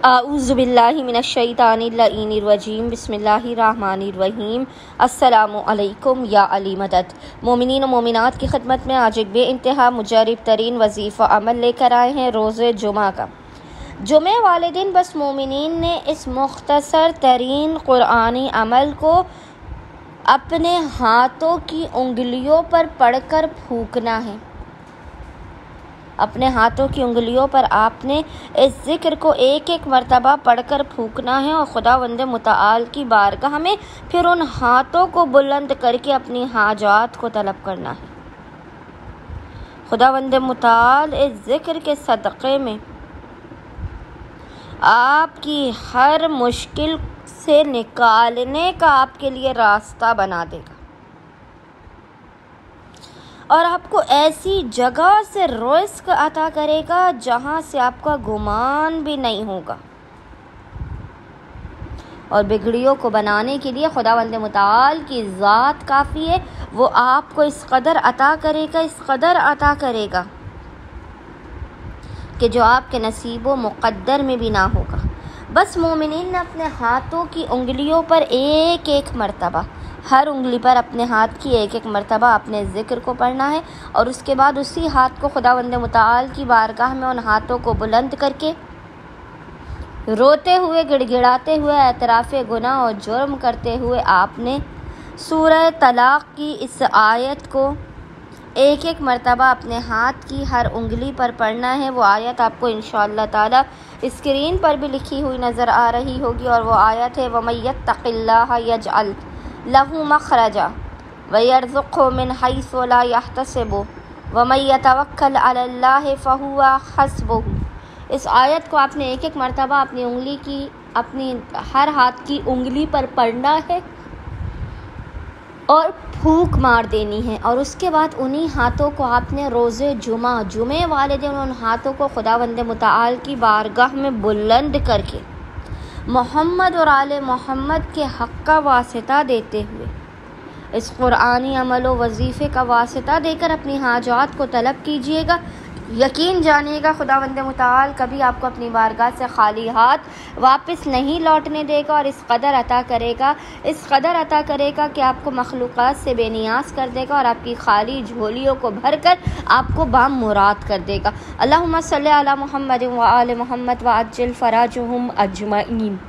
आऊज़ुबिल्लाहि मिनश्शैतानिर्रजीम बिस्मिल्लाहिर्रहमानिर्रहीम। अस्सलामु अलैकुम या अली मदद। मोमिनीन व मोमिनात की खिदमत में आज एक बेइंतहा मुजरिब तरीन वजीफ़ा अमल लेकर आए हैं रोज़े जुमा का। जुमे वाले दिन बस मोमिनीन ने इस मुख्तसर तरीन क़ुरआनी अमल को अपने हाथों की उंगलियों पर पढ़कर फूंकना है। अपने हाथों की उंगलियों पर आपने इस ज़िक्र को एक एक मरतबा पढ़कर फूंकना है और खुदावंद मुताल की बारगाह में फिर उन हाथों को बुलंद करके अपनी हाजात को तलब करना है। खुदावंद मुताल इस ज़िक्र के सदक़े में आपकी हर मुश्किल से निकालने का आपके लिए रास्ता बना देगा और आपको ऐसी जगह से रिज़्क़ अता करेगा जहाँ से आपका गुमान भी नहीं होगा। और बिगड़ियों को बनाने के लिए खुदावंद मुताल की ज़ात काफ़ी है। वो आपको इस कदर अता करेगा कि जो आपके नसीबो मुक़द्दर में भी ना होगा। बस मोमिनीन ने अपने हाथों की उंगलियों पर एक एक मरतबा, हर उंगली पर अपने हाथ की एक एक मरतबा अपने ज़िक्र को पढ़ना है और उसके बाद उसी हाथ को खुदावंद मुताल की बारगाह में उन हाथों को बुलंद करके रोते हुए, गिड़गिड़ाते हुए, एतराफ़े गुनाह और जुर्म करते हुए आपने सूरह तलाक़ की इस आयत को एक एक मरतबा अपने हाथ की हर उंगली पर पढ़ना है। वो आयत आपको इंशाअल्लाह ताला स्क्रीन पर भी लिखी हुई नज़र आ रही होगी और वो आयत है वमन यत्तक़िल्लाह यजअल लहू मखरजा वयर्ज़ुक़हु मिन हैसु ला यहतसिबु वमन यतवक्कल अलल्लाहि फहुवा हस्बुहु। इस आयत को आपने एक एक मरतबा अपनी हर हाथ की उंगली पर पढ़ना है और फूंक मार देनी है और उसके बाद उन्हीं हाथों को आपने रोज़े जुमे वाले दिन उन हाथों को खुदावंद मुताल की बारगाह में बुलंद करके मोहम्मद और आले मोहम्मद के हक़ का वास्ता देते हुए इस क़ुरआनी अमल व वजीफ़े का वास्ता देकर अपनी हाजात को तलब कीजिएगा। यकीन जानिएगा खुदावंद मुताल कभी आपको अपनी बारगाह से खाली हाथ वापस नहीं लौटने देगा और इस कदर अता करेगा कि आपको मखलूक़ात से बेनियाज़ कर देगा और आपकी खाली झोलियों को भरकर आपको बामुराद कर देगा। अल्लाहुम्मा सल्लि अला मुहम्मद व आले मुहम्मद व अज्जिल फ़राजहुम अजमईन।